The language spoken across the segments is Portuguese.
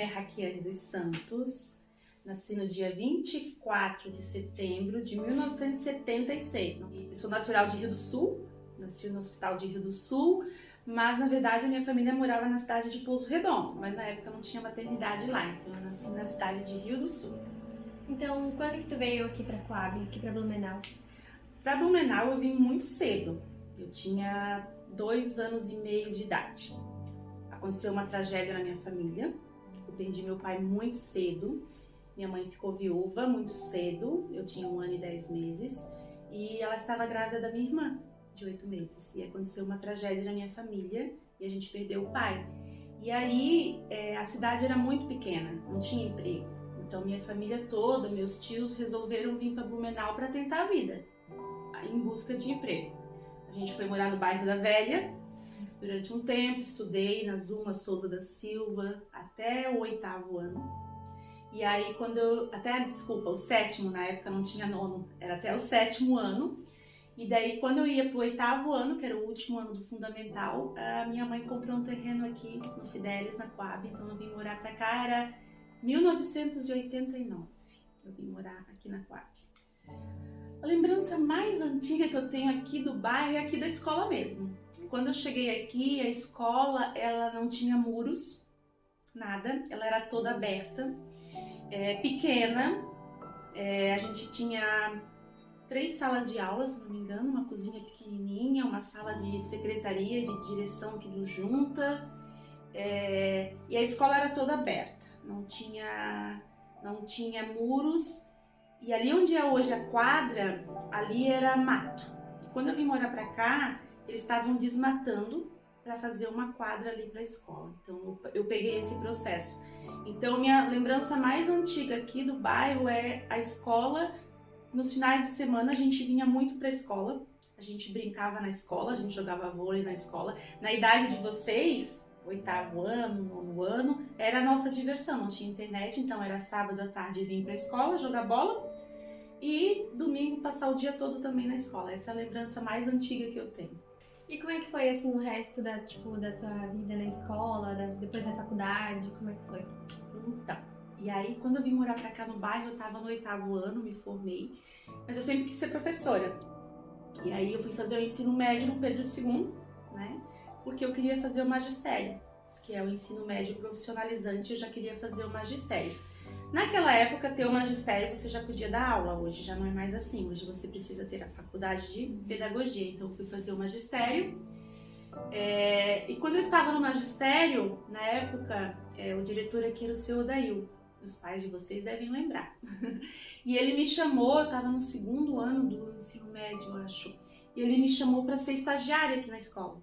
nome é Raquiane dos Santos, nasci no dia 24 de setembro de 1976. Eu sou natural de Rio do Sul, nasci no Hospital de Rio do Sul, mas na verdade a minha família morava na cidade de Pouso Redondo, mas na época não tinha maternidade lá, então eu nasci na cidade de Rio do Sul. Então, quando que tu veio aqui pra Coab, aqui pra Blumenau? Para Blumenau eu vim muito cedo, eu tinha 2 anos e meio de idade. Aconteceu uma tragédia na minha família, eu perdi meu pai muito cedo, minha mãe ficou viúva muito cedo, eu tinha 1 ano e 10 meses, e ela estava grávida da minha irmã, de 8 meses, e aconteceu uma tragédia na minha família, e a gente perdeu o pai. E aí, a cidade era muito pequena, não tinha emprego, então minha família toda, meus tios resolveram vir para Blumenau para tentar a vida, em busca de emprego. A gente foi morar no bairro da Velha, durante um tempo, estudei na Zuma Souza da Silva até o 8º ano. E aí o 7º, na época não tinha 9º, era até o 7º ano. E daí quando eu ia pro 8º ano, que era o último ano do fundamental, a minha mãe comprou um terreno aqui no Fidelis, na Coab, então eu vim morar pra cá, era 1989. Eu vim morar aqui na Coab. A lembrança mais antiga que eu tenho aqui do bairro é aqui da escola mesmo. Quando eu cheguei aqui, a escola ela não tinha muros, nada, ela era toda aberta, pequena, a gente tinha 3 salas de aula, se não me engano, uma cozinha pequenininha, uma sala de secretaria, de direção, tudo junta, e a escola era toda aberta, não tinha muros, e ali onde é hoje a quadra, ali era mato. E quando eu vim morar pra cá, eles estavam desmatando para fazer uma quadra ali para a escola. Então eu peguei esse processo. Então minha lembrança mais antiga aqui do bairro é a escola. Nos finais de semana a gente vinha muito para a escola. A gente brincava na escola, a gente jogava vôlei na escola. Na idade de vocês, 8º ano, 9º ano, era a nossa diversão. Não tinha internet, então era sábado à tarde vir para a escola, jogar bola. E domingo passar o dia todo também na escola. Essa é a lembrança mais antiga que eu tenho. E como é que foi, assim, o resto da tua vida na escola, depois da faculdade, como é que foi? Então, e aí quando eu vim morar pra cá no bairro, eu tava no 8º ano, me formei, mas eu sempre quis ser professora. E aí eu fui fazer o ensino médio no Pedro II, né, porque eu queria fazer o magistério, que é o ensino médio profissionalizante, eu já queria fazer o magistério. Naquela época, ter o magistério você já podia dar aula, hoje já não é mais assim, hoje você precisa ter a faculdade de pedagogia, então eu fui fazer o magistério. E quando eu estava no magistério, na época, o diretor aqui era o seu Odail, os pais de vocês devem lembrar. E ele me chamou, eu estava no 2º ano do ensino médio, eu acho, e ele me chamou para ser estagiária aqui na escola.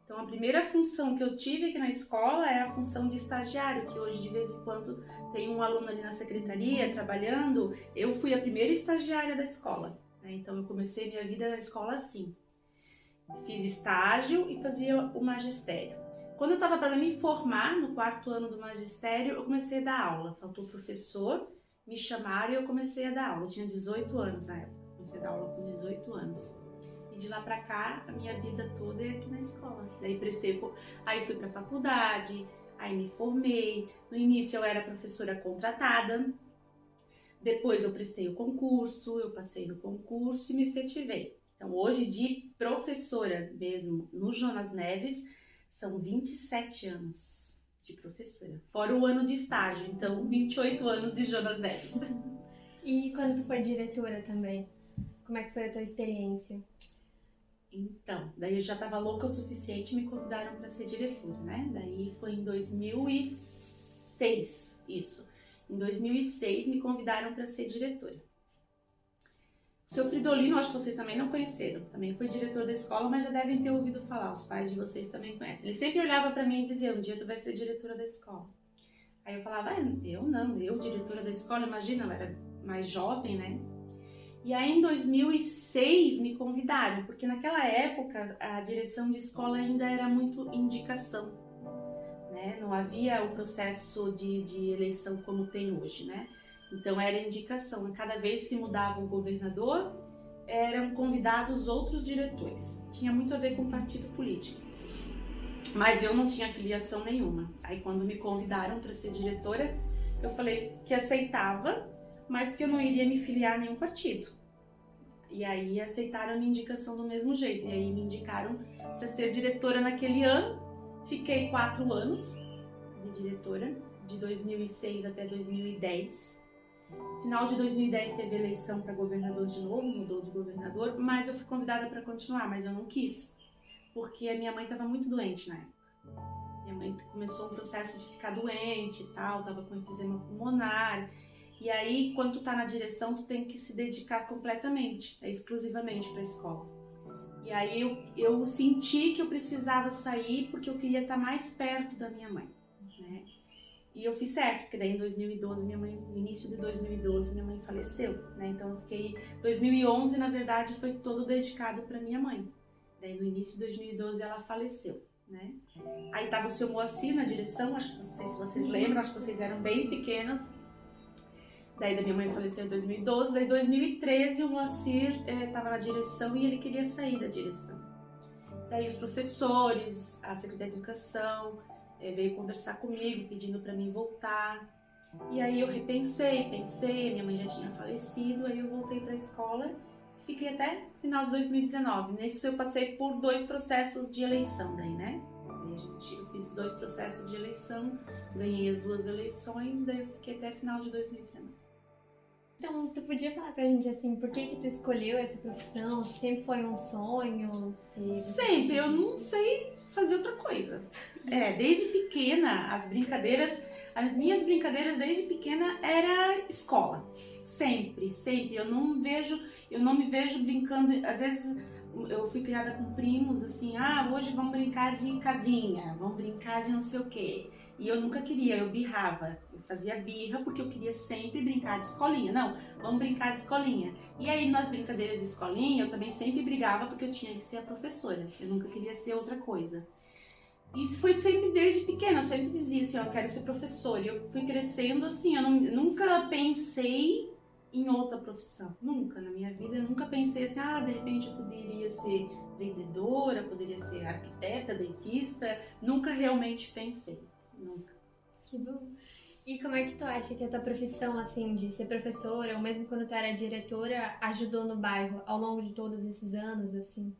Então a primeira função que eu tive aqui na escola é a função de estagiário, que hoje de vez em quando tem um aluno ali na secretaria trabalhando. Eu fui a primeira estagiária da escola, né? Então eu comecei minha vida na escola assim. Fiz estágio e fazia o magistério. Quando eu estava para me formar no 4º ano do magistério, eu comecei a dar aula. Faltou professor, me chamaram e eu comecei a dar aula. Eu tinha 18 anos na época, comecei a dar aula com 18 anos. E de lá pra cá, a minha vida toda é aqui na escola. Daí aí fui pra faculdade, aí me formei. No início eu era professora contratada. Depois eu prestei o concurso, eu passei no concurso e me efetivei. Então hoje de professora mesmo no Jonas Neves, são 27 anos de professora. Fora o ano de estágio, então 28 anos de Jonas Neves. E quando tu foi diretora também, como é que foi a tua experiência? Então, daí eu já estava louca o suficiente e me convidaram para ser diretora, né? Daí foi em 2006, isso. Em 2006 me convidaram para ser diretora. O seu Fridolino, acho que vocês também não conheceram, também foi diretor da escola, mas já devem ter ouvido falar, os pais de vocês também conhecem. Ele sempre olhava para mim e dizia, um dia tu vai ser diretora da escola. Aí eu falava, eu não, eu diretora da escola, imagina, eu era mais jovem, né? E aí em 2006 me convidaram, porque naquela época a direção de escola ainda era muito indicação, né? Não havia o processo de eleição como tem hoje, né? Então era indicação, a cada vez que mudava o governador, eram convidados outros diretores. Tinha muito a ver com partido político. Mas eu não tinha filiação nenhuma. Aí quando me convidaram para ser diretora, eu falei que aceitava, mas que eu não iria me filiar a nenhum partido. E aí aceitaram a minha indicação do mesmo jeito. E aí me indicaram para ser diretora naquele ano. Fiquei 4 anos de diretora, de 2006 até 2010. Final de 2010 teve eleição para governador de novo, mudou de governador, mas eu fui convidada para continuar, mas eu não quis. Porque a minha mãe estava muito doente na época. Minha mãe começou um processo de ficar doente e tal, tava com enfisema pulmonar. E aí, quando tu tá na direção, tu tem que se dedicar completamente, exclusivamente para a escola. E aí eu senti que eu precisava sair porque eu queria estar mais perto da minha mãe, né? E eu fiz certo, porque daí em 2012, no início de 2012, minha mãe faleceu, né? Então eu fiquei, 2011 na verdade foi todo dedicado para minha mãe. Daí no início de 2012 ela faleceu, né? Aí tava o seu Moacir na direção, acho que não sei se vocês lembram, acho que vocês eram bem pequenas. Daí da minha mãe faleceu em 2012, daí em 2013 o Moacir tava na direção e ele queria sair da direção. Daí os professores, a Secretaria de Educação veio conversar comigo, pedindo para mim voltar. E aí eu repensei, minha mãe já tinha falecido, aí eu voltei para a escola. Fiquei até final de 2019. Nesse eu passei por 2 processos de eleição daí, né? Eu fiz 2 processos de eleição, ganhei as 2 eleições, daí eu fiquei até final de 2019. Então, tu podia falar pra gente, assim, por que tu escolheu essa profissão? Sempre foi um sonho? Sempre, eu não sei fazer outra coisa. Desde pequena, as minhas brincadeiras desde pequena era escola. Sempre. Eu não me vejo brincando, às vezes eu fui criada com primos, assim, hoje vamos brincar de casinha, vamos brincar de não sei o quê. E eu nunca queria, eu birrava, eu fazia birra porque eu queria sempre brincar de escolinha. Não, vamos brincar de escolinha. E aí nas brincadeiras de escolinha eu também sempre brigava porque eu tinha que ser a professora, eu nunca queria ser outra coisa. Isso foi sempre desde pequena, eu sempre dizia assim, eu quero ser professora. E eu fui crescendo assim, eu nunca pensei em outra profissão, nunca na minha vida, eu nunca pensei assim, de repente eu poderia ser vendedora, poderia ser arquiteta, dentista, nunca realmente pensei, nunca. Que bom. E como é que tu acha que a tua profissão, assim, de ser professora, ou mesmo quando tu era diretora, ajudou no bairro ao longo de todos esses anos, assim?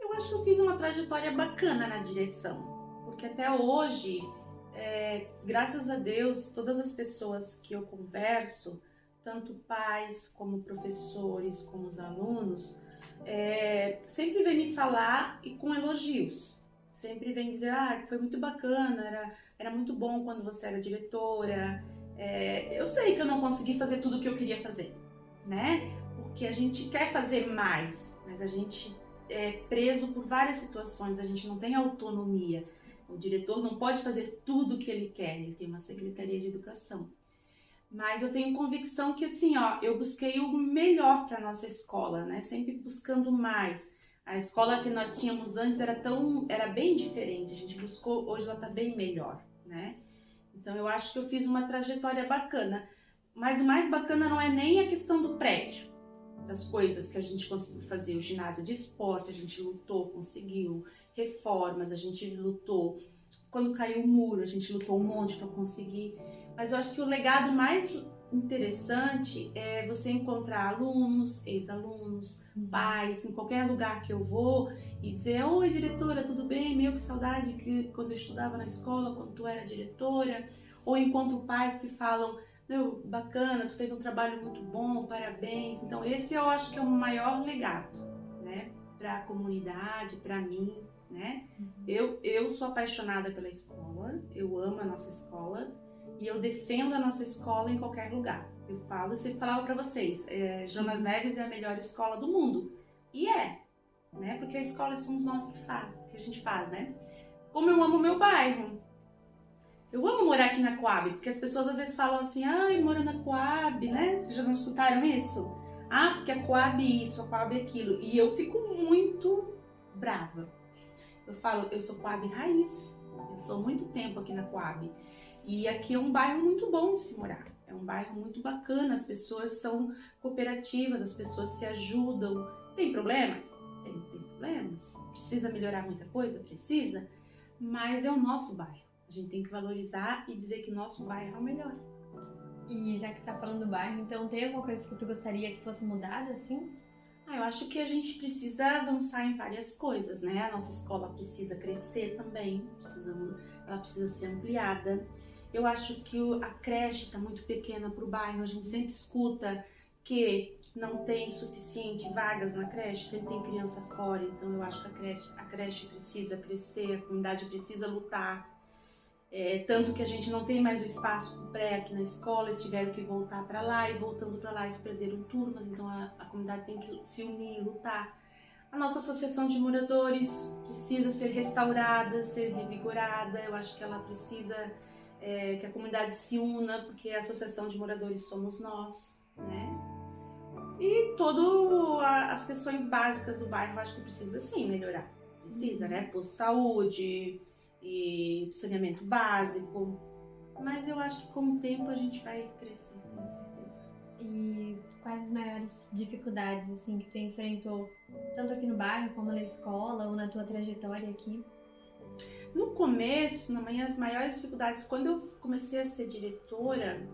Eu acho que eu fiz uma trajetória bacana na direção, porque até hoje, graças a Deus, todas as pessoas que eu converso, tanto pais como professores, como os alunos, sempre vem me falar e com elogios. Sempre vem dizer, foi muito bacana, era muito bom quando você era diretora. Eu sei que eu não consegui fazer tudo o que eu queria fazer, né? Porque a gente quer fazer mais, mas a gente é preso por várias situações, a gente não tem autonomia. O diretor não pode fazer tudo o que ele quer, ele tem uma secretaria de educação. Mas eu tenho convicção que assim, eu busquei o melhor para nossa escola, né? Sempre buscando mais. A escola que nós tínhamos antes era bem diferente, a gente buscou, hoje ela está bem melhor, né? Então eu acho que eu fiz uma trajetória bacana. Mas o mais bacana não é nem a questão do prédio, das coisas que a gente conseguiu fazer, o ginásio de esporte, a gente lutou, conseguiu, reformas, a gente lutou. Quando caiu o muro, a gente lutou um monte para conseguir. Mas eu acho que o legado mais interessante é você encontrar alunos, ex-alunos, pais, em qualquer lugar que eu vou e dizer, oi diretora, tudo bem? Meu, que saudade que quando eu estudava na escola, quando tu era diretora. Ou encontro pais que falam, meu, bacana, tu fez um trabalho muito bom, parabéns. Então esse eu acho que é o maior legado, né? Para a comunidade, para mim, né? Eu sou apaixonada pela escola, eu amo a nossa escola. E eu defendo a nossa escola em qualquer lugar. Eu sempre falava pra vocês, Jonas Neves é a melhor escola do mundo. E né? Porque a escola somos nós que a gente faz, né? Como eu amo o meu bairro. Eu amo morar aqui na Coab, porque as pessoas às vezes falam assim, mora na Coab, né? Vocês já não escutaram isso? Porque a Coab é isso, a Coab é aquilo. E eu fico muito brava. Eu falo, eu sou Coab raiz. Eu sou muito tempo aqui na Coab. E aqui é um bairro muito bom de se morar, é um bairro muito bacana, as pessoas são cooperativas, as pessoas se ajudam. Tem problemas? Tem problemas. Precisa melhorar muita coisa? Precisa. mas é o nosso bairro. A gente tem que valorizar e dizer que nosso bairro é o melhor. E já que você tá falando do bairro, então tem alguma coisa que tu gostaria que fosse mudada, assim? Eu acho que a gente precisa avançar em várias coisas, né? A nossa escola precisa crescer também, ela precisa ser ampliada. Eu acho que a creche está muito pequena para o bairro, a gente sempre escuta que não tem suficiente vagas na creche, sempre tem criança fora, então eu acho que a creche precisa crescer, a comunidade precisa lutar. Tanto que a gente não tem mais o espaço pré aqui na escola, eles tiveram que voltar para lá, e voltando para lá eles perderam turmas, então a comunidade tem que se unir e lutar. A nossa associação de moradores precisa ser restaurada, ser revigorada. Eu acho que ela precisa que a comunidade se una, porque a associação de moradores somos nós, né? E todas as questões básicas do bairro eu acho que precisa sim melhorar. Precisa, né? Posto de saúde e saneamento básico. Mas eu acho que com o tempo a gente vai crescer, com certeza. E quais as maiores dificuldades, assim, que tu enfrentou, tanto aqui no bairro como na escola ou na tua trajetória aqui? No começo, as maiores dificuldades, quando eu comecei a ser diretora,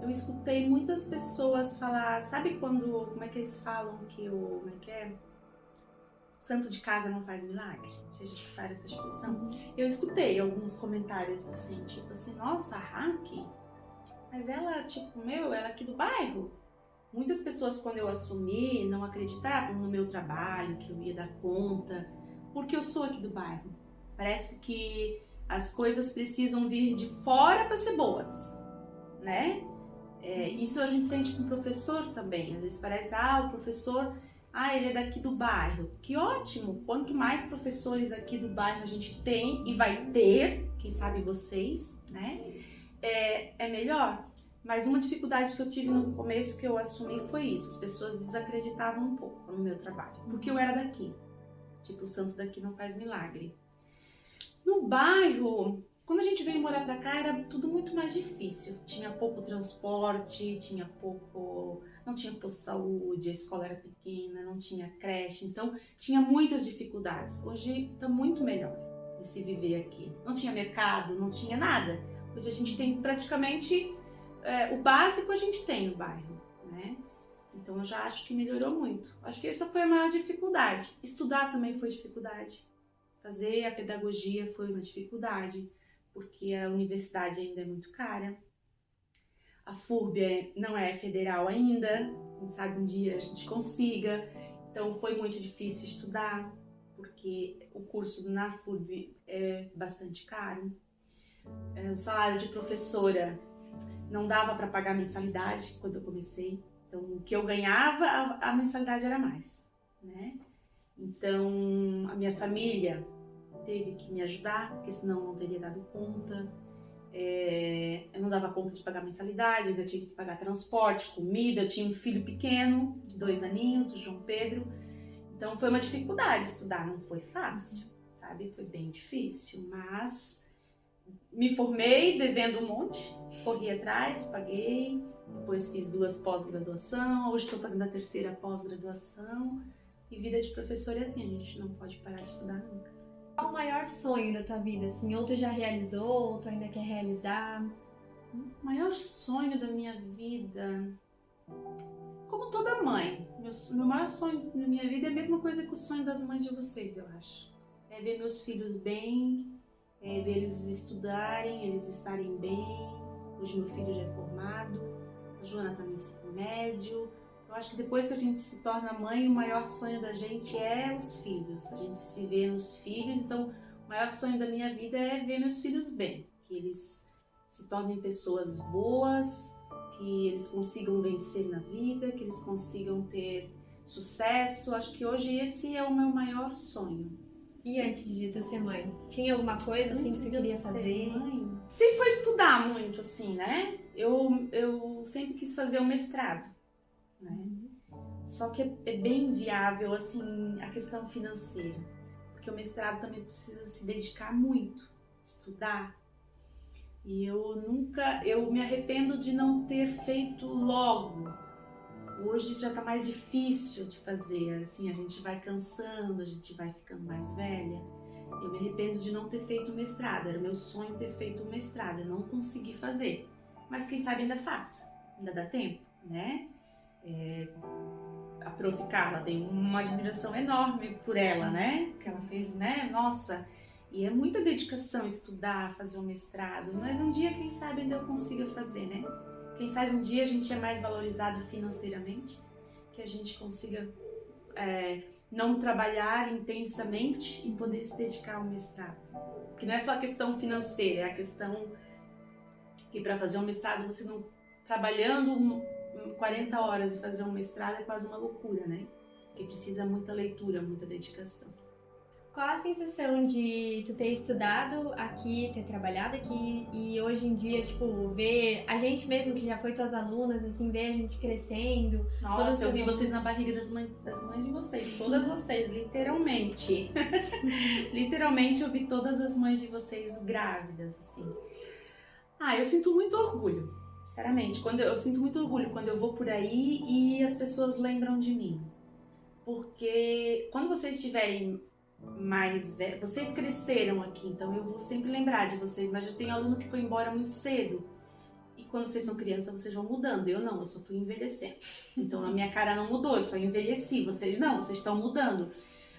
eu escutei muitas pessoas falar, sabe como é que eles falam que como é que é? Santo de casa não faz milagre? Se a gente faz essa expressão. Eu escutei alguns comentários assim, tipo assim, nossa, a Raque, mas ela, ela é aqui do bairro. Muitas pessoas, quando eu assumi, não acreditavam no meu trabalho, que eu ia dar conta, porque eu sou aqui do bairro. Parece que as coisas precisam vir de fora para ser boas, né? Isso a gente sente com o professor também. Às vezes parece, o professor, ele é daqui do bairro. Que ótimo! Quanto mais professores aqui do bairro a gente tem e vai ter, quem sabe vocês, né? É melhor. Mas uma dificuldade que eu tive no começo que eu assumi foi isso. As pessoas desacreditavam um pouco no meu trabalho, porque eu era daqui. Tipo, o santo daqui não faz milagre. No bairro, quando a gente veio morar pra cá, era tudo muito mais difícil. Tinha pouco transporte, não tinha posto de saúde, a escola era pequena, não tinha creche, então tinha muitas dificuldades. Hoje tá muito melhor de se viver aqui. Não tinha mercado, não tinha nada. Hoje a gente tem praticamente o básico a gente tem no bairro, né? Então eu já acho que melhorou muito. Acho que essa foi a maior dificuldade. Estudar também foi dificuldade. Fazer a pedagogia foi uma dificuldade, porque a universidade ainda é muito cara. A FURB não é federal ainda, quem sabe um dia a gente consiga. Então foi muito difícil estudar, porque o curso na FURB é bastante caro. O salário de professora não dava para pagar a mensalidade quando eu comecei. Então o que eu ganhava, a mensalidade era mais, né? Então, a minha família teve que me ajudar, porque senão eu não teria dado conta. Eu não dava conta de pagar mensalidade, eu ainda tinha que pagar transporte, comida. Eu tinha um filho pequeno, de 2 aninhos, o João Pedro. Então, foi uma dificuldade estudar, não foi fácil, sabe? Foi bem difícil, mas me formei devendo um monte, corri atrás, paguei. Depois fiz 2 pós-graduação, hoje estou fazendo a 3ª pós-graduação. E vida de professor é assim, a gente não pode parar de estudar nunca. Qual o maior sonho da tua vida, assim? Ou tu já realizou, ou tu ainda quer realizar? O maior sonho da minha vida... Como toda mãe, meu maior sonho na minha vida é a mesma coisa que o sonho das mães de vocês, eu acho. É ver meus filhos bem, ver eles estudarem, eles estarem bem. Hoje meu filho já é formado, a Joana está no ensino médio. Eu acho que depois que a gente se torna mãe, o maior sonho da gente é os filhos. A gente se vê nos filhos, então o maior sonho da minha vida é ver meus filhos bem. Que eles se tornem pessoas boas, que eles consigam vencer na vida, que eles consigam ter sucesso. Acho que hoje esse é o meu maior sonho. E antes de tu ser mãe, tinha alguma coisa assim que tu queria fazer? Mãe? Sempre foi estudar muito, assim, né? Eu sempre quis fazer o mestrado. Né? Só que é bem viável assim a questão financeira, porque o mestrado também precisa se dedicar muito, estudar. E eu me arrependo de não ter feito logo. Hoje já tá mais difícil de fazer, assim, a gente vai cansando, a gente vai ficando mais velha. Eu me arrependo de não ter feito o mestrado, era meu sonho ter feito o mestrado, eu não consegui fazer. Mas quem sabe ainda faço, ainda dá tempo, né? A Prof. Carla, tem uma admiração enorme por ela, né? Que ela fez, né? Nossa, e é muita dedicação estudar, fazer um mestrado, mas um dia, quem sabe, ainda eu consiga fazer, né? Quem sabe um dia a gente é mais valorizado financeiramente, que a gente consiga não trabalhar intensamente e poder se dedicar ao mestrado. Porque não é só a questão financeira, é a questão que para fazer um mestrado você não trabalhando 40 horas e fazer um mestrado é quase uma loucura, né? Porque precisa muita leitura, muita dedicação. Qual a sensação de tu ter estudado aqui, ter trabalhado aqui e hoje em dia, tipo, ver a gente mesmo que já foi tuas alunas, assim, ver a gente crescendo? Nossa, eu vi vocês na barriga das mães de vocês, todas vocês, literalmente. Literalmente eu vi todas as mães de vocês grávidas, assim. Eu sinto muito orgulho, sinceramente. Eu sinto muito orgulho quando eu vou por aí e as pessoas lembram de mim. Porque quando vocês estiverem mais velhos, vocês cresceram aqui, então eu vou sempre lembrar de vocês, mas eu tenho aluno que foi embora muito cedo. E quando vocês são crianças, vocês vão mudando. Eu não, eu só fui envelhecendo. Então a minha cara não mudou, eu só envelheci. Vocês não, vocês estão mudando.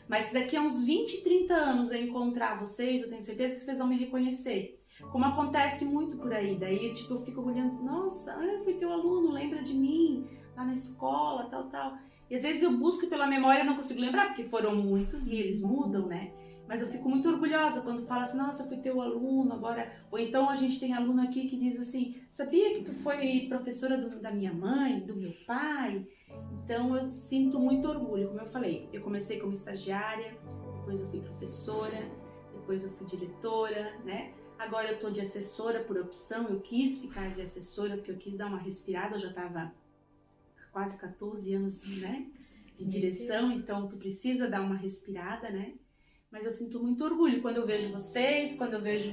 Mas se daqui a uns 20, 30 anos eu encontrar vocês, eu tenho certeza que vocês vão me reconhecer. Como acontece muito por aí, daí tipo, eu fico olhando, nossa, eu fui teu aluno, lembra de mim, lá na escola, tal. E às vezes eu busco pela memória e não consigo lembrar, porque foram muitos e eles mudam, né? Mas eu fico muito orgulhosa quando fala assim, nossa, eu fui teu aluno agora. Ou então a gente tem aluno aqui que diz assim, sabia que tu foi professora da minha mãe, do meu pai? Então eu sinto muito orgulho, como eu falei, eu comecei como estagiária, depois eu fui professora, depois eu fui diretora, né? Agora eu tô de assessora por opção, eu quis ficar de assessora porque eu quis dar uma respirada, eu já tava quase 14 anos, né, de direção, então tu precisa dar uma respirada, né? Mas eu sinto muito orgulho quando eu vejo vocês, quando eu vejo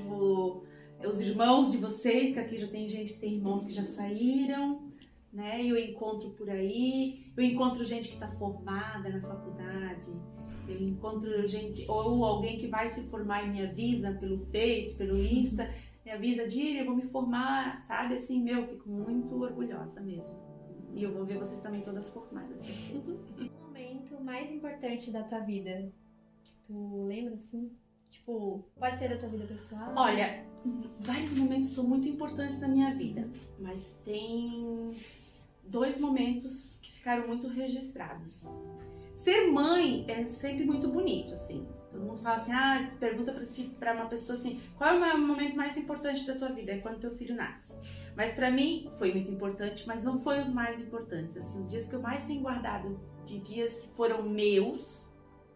os irmãos de vocês, que aqui já tem gente que tem irmãos que já saíram, né? Eu encontro por aí, eu encontro gente que está formada na faculdade, eu encontro gente, ou alguém que vai se formar e me avisa pelo Face, pelo Insta, me avisa, Dília, eu vou me formar, sabe? Assim, eu fico muito orgulhosa mesmo. E eu vou ver vocês também todas formadas. O momento mais importante da tua vida, tu lembra assim? Tipo, pode ser da tua vida pessoal? Olha, vários momentos são muito importantes na minha vida, mas tem 2 momentos que ficaram muito registrados. Ser mãe é sempre muito bonito, assim. Todo mundo fala assim, pergunta pra uma pessoa assim, qual é o momento mais importante da tua vida? É quando teu filho nasce. Mas pra mim foi muito importante, mas não foi os mais importantes. Assim, os dias que eu mais tenho guardado de dias que foram meus,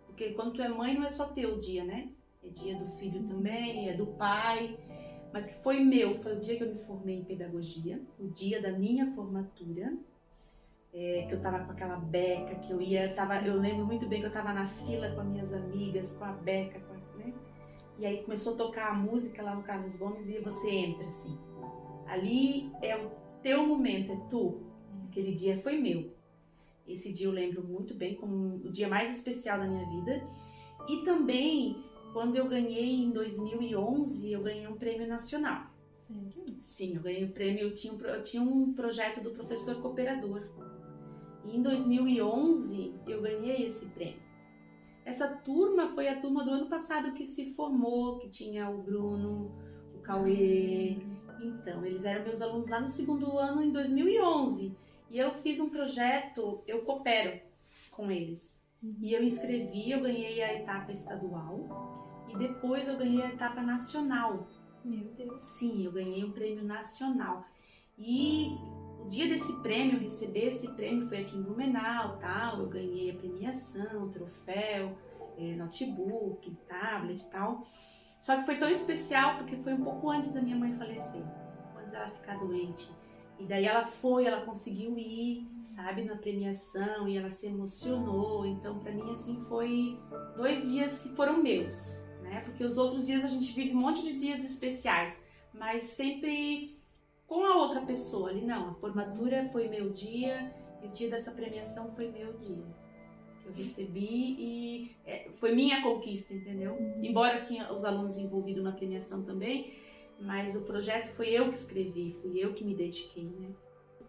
porque quando tu é mãe não é só teu dia, né? É dia do filho também, é do pai. Mas que foi meu, foi o dia que eu me formei em pedagogia, o dia da minha formatura. Que eu tava com aquela beca, que eu lembro muito bem que eu tava na fila com as minhas amigas, com a beca, né? E aí começou a tocar a música lá no Carlos Gomes e você entra assim. Ali é o teu momento, é tu. Aquele dia foi meu. Esse dia eu lembro muito bem como o dia mais especial da minha vida. E também, quando eu ganhei em 2011, eu ganhei um prêmio nacional. Sério? Sim, eu ganhei um prêmio, eu tinha um projeto do professor cooperador. E em 2011 eu ganhei esse prêmio. Essa turma foi a turma do ano passado que se formou, que tinha o Bruno, o Cauê. Então, eles eram meus alunos lá no 2º ano, em 2011. E eu fiz um projeto, eu coopero com eles. E eu inscrevi, eu ganhei a etapa estadual. E depois eu ganhei a etapa nacional. Meu Deus. Sim, eu ganhei um prêmio nacional. E o dia desse prêmio, eu recebi esse prêmio, foi aqui em Blumenau, tal. Eu ganhei a premiação, troféu, notebook, tablet e tal. Só que foi tão especial porque foi um pouco antes da minha mãe falecer, antes dela ficar doente. E daí ela conseguiu ir, sabe, na premiação e ela se emocionou. Então, pra mim, assim, foi 2 dias que foram meus, né? Porque os outros dias a gente vive um monte de dias especiais, mas sempre com a outra pessoa ali. Não, a formatura foi meu dia e o dia dessa premiação foi meu dia. que eu recebi e foi minha conquista, entendeu? Embora eu tinha os alunos envolvidos na premiação também, mas o projeto foi eu que escrevi, fui eu que me dediquei, né?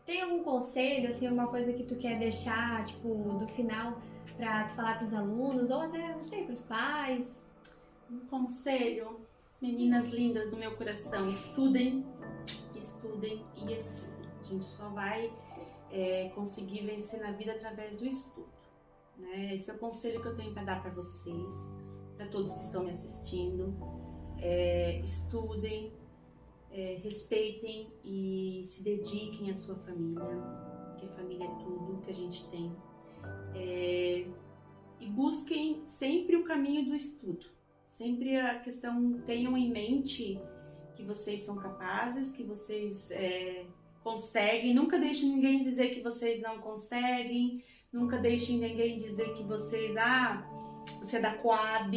Tem algum conselho, assim, alguma coisa que tu quer deixar, tipo, do final pra tu falar pros alunos, ou até, não sei, pros pais? Um conselho, meninas lindas do meu coração, estudem, estudem e estudem. A gente só vai conseguir vencer na vida através do estudo, né? Esse é o conselho que eu tenho para dar para vocês, para todos que estão me assistindo. Estudem, respeitem e se dediquem à sua família, porque a família é tudo que a gente tem. E busquem sempre o caminho do estudo. Sempre a questão, tenham em mente que vocês são capazes, que vocês conseguem. Nunca deixem ninguém dizer que vocês não conseguem. Nunca deixem ninguém dizer que vocês, você é da Coab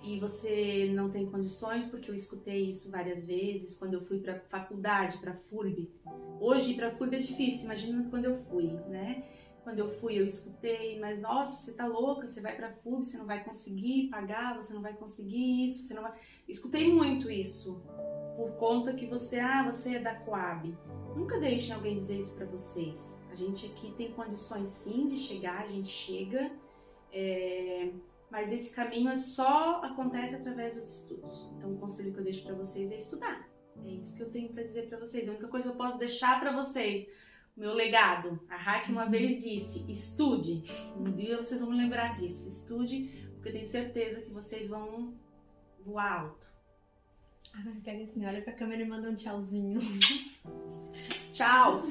e você não tem condições, porque eu escutei isso várias vezes quando eu fui para faculdade, para FURB. Hoje, para FURB é difícil, imagina quando eu fui, né? Quando eu fui, eu escutei, mas nossa, você tá louca, você vai pra FURB, você não vai conseguir pagar, você não vai conseguir isso, você não vai... Eu escutei muito isso, por conta que você é da Coab. Nunca deixem alguém dizer isso pra vocês. A gente aqui tem condições sim de chegar, a gente chega, mas esse caminho só acontece através dos estudos. Então o conselho que eu deixo pra vocês é estudar. É isso que eu tenho pra dizer pra vocês. A única coisa que eu posso deixar pra vocês, meu legado, a Raquel uma vez disse, estude. Um dia vocês vão me lembrar disso. Estude, porque eu tenho certeza que vocês vão voar alto. Agora pega assim, olha pra câmera e manda um tchauzinho. Tchau!